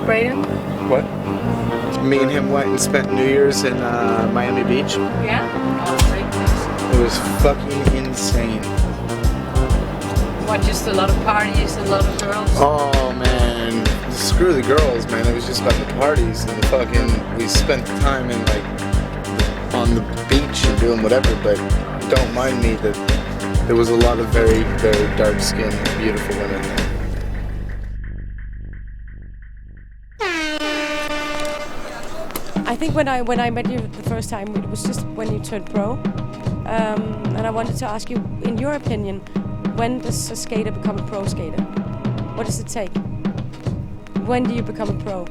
Braydon? What? Me and him went and spent New Year's in Miami Beach. Yeah? Oh, great. It was fucking insane. What, just a lot of parties, a lot of girls? Oh man, screw the girls, man. It was just about the parties and the fucking. We spent time in like on the beach and doing whatever, but don't mind me that there was a lot of very, very dark-skinned, beautiful women there. I think when I met you the first time, it was just when you turned pro, and I wanted to ask you, in your opinion, when does a skater become a pro skater? What does it take? When do you become a pro?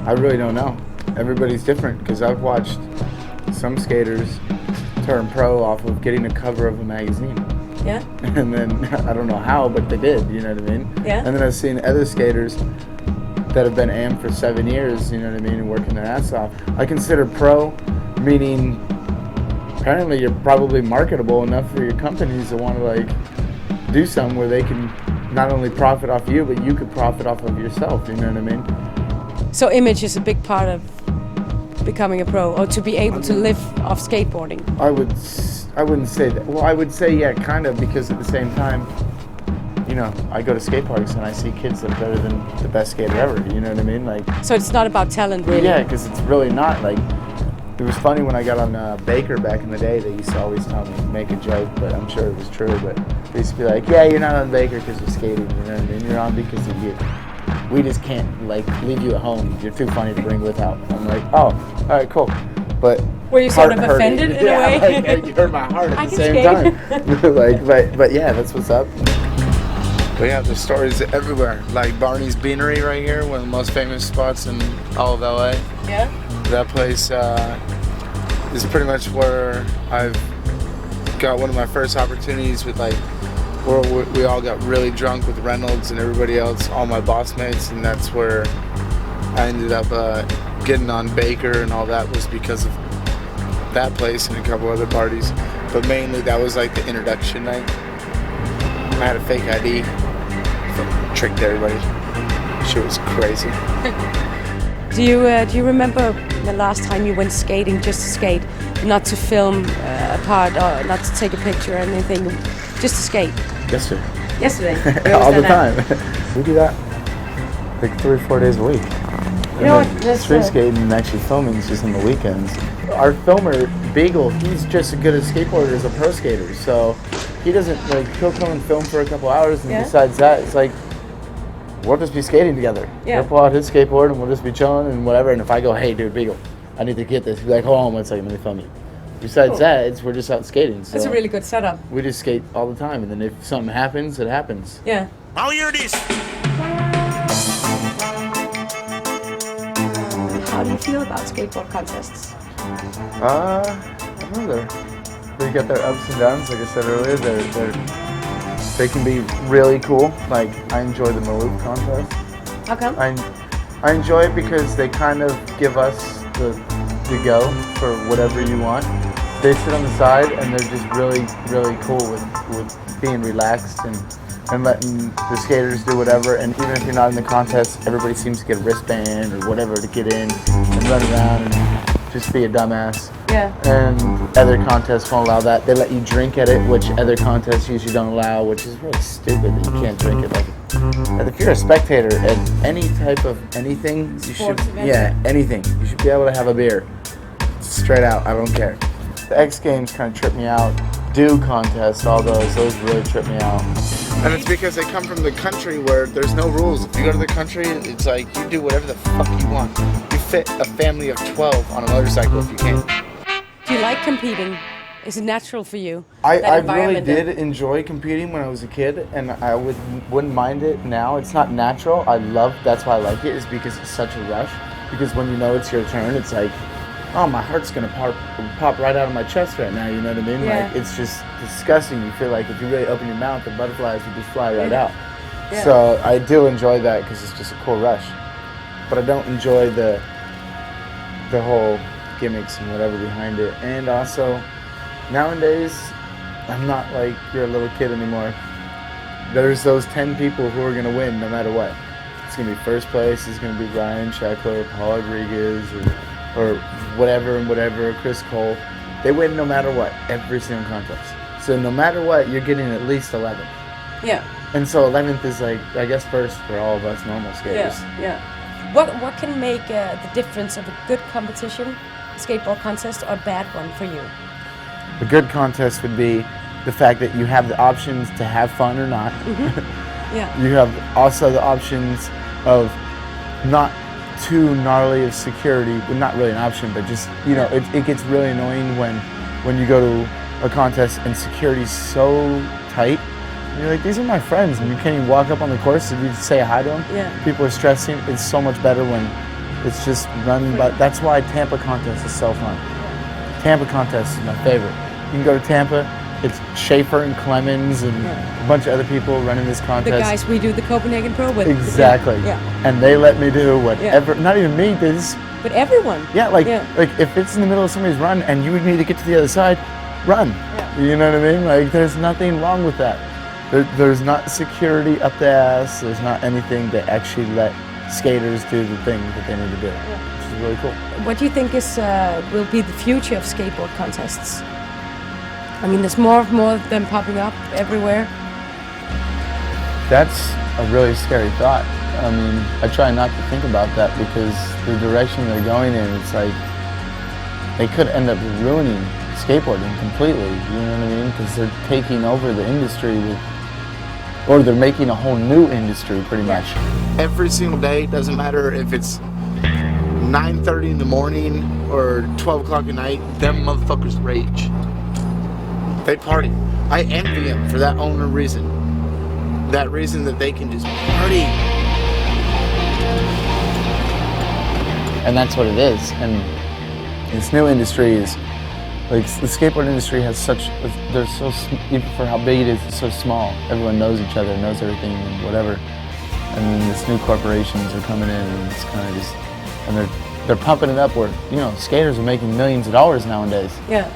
I really don't know. Everybody's different, because I've watched some skaters turn pro off of getting a cover of a magazine. Yeah. And then, I don't know how, but they did, you know what I mean? Yeah. And then I've seen other skaters that have been AM for 7 years, you know what I mean, and working their ass off. I consider pro, meaning apparently you're probably marketable enough for your companies to want to like do something where they can not only profit off you, but you could profit off of yourself, you know what I mean? So image is a big part of becoming a pro, or to be able to live off skateboarding. I wouldn't say that. Well, I would say yeah, kind of, because at the same time, you know, I go to skate parks and I see kids that are better than the best skater ever, you know what I mean? Like, so it's not about talent, really? Yeah, because it's really not. Like, it was funny when I got on Baker back in the day, they used to always tell me, make a joke, but I'm sure it was true, but they used to be like, yeah, you're not on Baker because you're skating, you know what I mean? You're on because of you. We just can't, like, leave you at home. You're too funny to bring with out. I'm like, oh, all right, cool. But were you sort of offended in a way? Like, you hurt my heart at the same time. Like, but yeah, that's what's up. But yeah, there's stories everywhere. Like Barney's Beanery right here, one of the most famous spots in all of LA. Yeah. That place is pretty much where I've got one of my first opportunities with like, where we all got really drunk with Reynolds and everybody else, all my boss mates, and that's where I ended up getting on Baker, and all that was because of that place and a couple other parties. But mainly that was like the introduction night. I had a fake ID. Tricked everybody. Shit was crazy. Do you remember the last time you went skating just to skate, not to film a part or not to take a picture or anything, just to skate? Yesterday. Yesterday? All the time. We do that like 3 or 4 days a week. You know what? Street skating and actually filming is just on the weekends. Our filmer, Beagle, he's just as good a skateboarder as a pro skater, so he doesn't, like, he'll come and film for a couple hours, and besides that, it's like, we'll just be skating together. Yeah. He'll pull out his skateboard and we'll just be chilling and whatever, and if I go, hey dude, Beagle, I need to get this, he'll be like, hold on 1 second, let me film you. Besides that, we're just out skating. So that's a really good setup. We just skate all the time, and then if something happens, it happens. Yeah. I'll hear this. How do you feel about skateboard contests? I don't know, they got their ups and downs. Like I said earlier, they can be really cool. Like, I enjoy the Maloof contest. How come? I enjoy it because they kind of give us the go for whatever you want. They sit on the side and they're just really, really cool with being relaxed and letting the skaters do whatever. And even if you're not in the contest, everybody seems to get a wristband or whatever to get in and run around and just be a dumbass. Yeah. And other contests won't allow that. They let you drink at it, which other contests usually don't allow, which is really stupid that you can't drink it. Like, if you're a spectator at any type of anything, you should, anything. You should be able to have a beer. Straight out, I don't care. The X Games kind of trip me out. Do contests, all those really trip me out. And it's because they come from the country where there's no rules. If you go to the country, it's like you do whatever the fuck you want. You fit a family of 12 on a motorcycle if you can. Do you like competing? Is it natural for you? I really did enjoy competing when I was a kid, and I wouldn't mind it now. It's not natural. That's why I like it, is because it's such a rush. Because when you know it's your turn, it's like, oh, my heart's gonna pop right out of my chest right now, you know what I mean? Yeah. Like, it's just disgusting. You feel like if you really open your mouth, the butterflies would just fly right out. Yeah. So I do enjoy that because it's just a cool rush. But I don't enjoy the whole gimmicks and whatever behind it. And also, nowadays, I'm not like you're a little kid anymore. There's those 10 people who are gonna win no matter what. it's gonna be first place is gonna be Ryan Sheckler, Paul Rodriguez, or whatever, Chris Cole. They win no matter what, every single contest. So no matter what, you're getting at least 11th. Yeah. And so 11th is like, I guess, first for all of us normal skaters. Yeah. What can make the difference of a good competition, skateboard contest, or a bad one for you? A good contest would be the fact that you have the options to have fun or not. Yeah. You have also the options of not too gnarly of security. Well, not really an option, but just, you know, it gets really annoying when you go to a contest and security's so tight. And you're like, these are my friends, and you can't even walk up on the course and you say hi to them. Yeah. People are stressing. It's so much better when it's just run. But that's why Tampa contest is so fun. Tampa contest is my favorite. You can go to Tampa. It's Schaefer and Clemens and a bunch of other people running this contest. The guys we do the Copenhagen Pro with. Exactly. Yeah. And they let me do whatever. Not even me. But everyone. Yeah, like if it's in the middle of somebody's run and you need to get to the other side, run. Yeah. You know what I mean? Like, there's nothing wrong with that. There's not security up the ass. There's not anything to actually let skaters do the thing that they need to do, which is really cool. What do you think will be the future of skateboard contests? I mean, there's more of them popping up everywhere. That's a really scary thought. I mean, I try not to think about that because the direction they're going in, it's like they could end up ruining skateboarding completely, you know what I mean? Because they're taking over the industry or they're making a whole new industry pretty much. Every single day, doesn't matter if it's 9:30 in the morning or 12 o'clock at night, them motherfuckers rage. They party. I envy them for that only reason. That reason that they can just party. And that's what it is. And this new industry is, like, the skateboard industry has even for how big it is, it's so small. Everyone knows each other, knows everything and whatever. And then these new corporations are coming in and it's kind of just, and they're pumping it up where, you know, skaters are making millions of dollars nowadays. Yeah.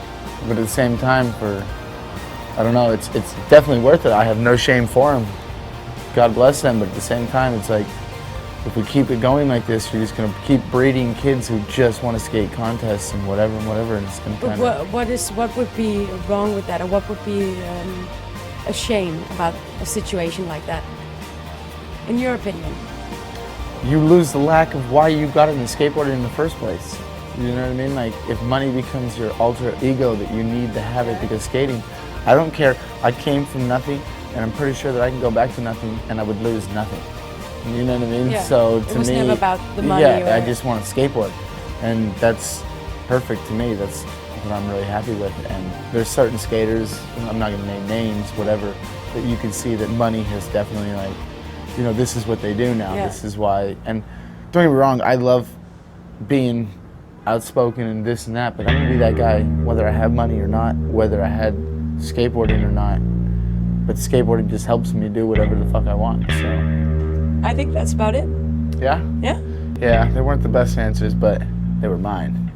But at the same time, I don't know, it's definitely worth it. I have no shame for them. God bless them, but at the same time, it's like, if we keep it going like this, you're just going to keep breeding kids who just want to skate contests and whatever, and it's going to kind of... What would be wrong with that, or what would be a shame about a situation like that, in your opinion? You lose the lack of why you got into skateboarding in the first place. You know what I mean? Like, if money becomes your alter ego that you need to have it because skating, I don't care. I came from nothing, and I'm pretty sure that I can go back to nothing, and I would lose nothing. You know what I mean? Yeah. So to me, it was never about the money. Yeah, I just want to skateboard, and that's perfect to me. That's what I'm really happy with. And there's certain skaters, I'm not going to name names, whatever, that you can see that money has definitely, like, you know, this is what they do now. Yeah. This is why. And don't get me wrong, I love being outspoken and this and that, but I'm going to be that guy whether I have money or not, whether I had skateboarding or not. But skateboarding just helps me do whatever the fuck I want. So I think that's about it. yeah? Yeah? Yeah, they weren't the best answers, but they were mine.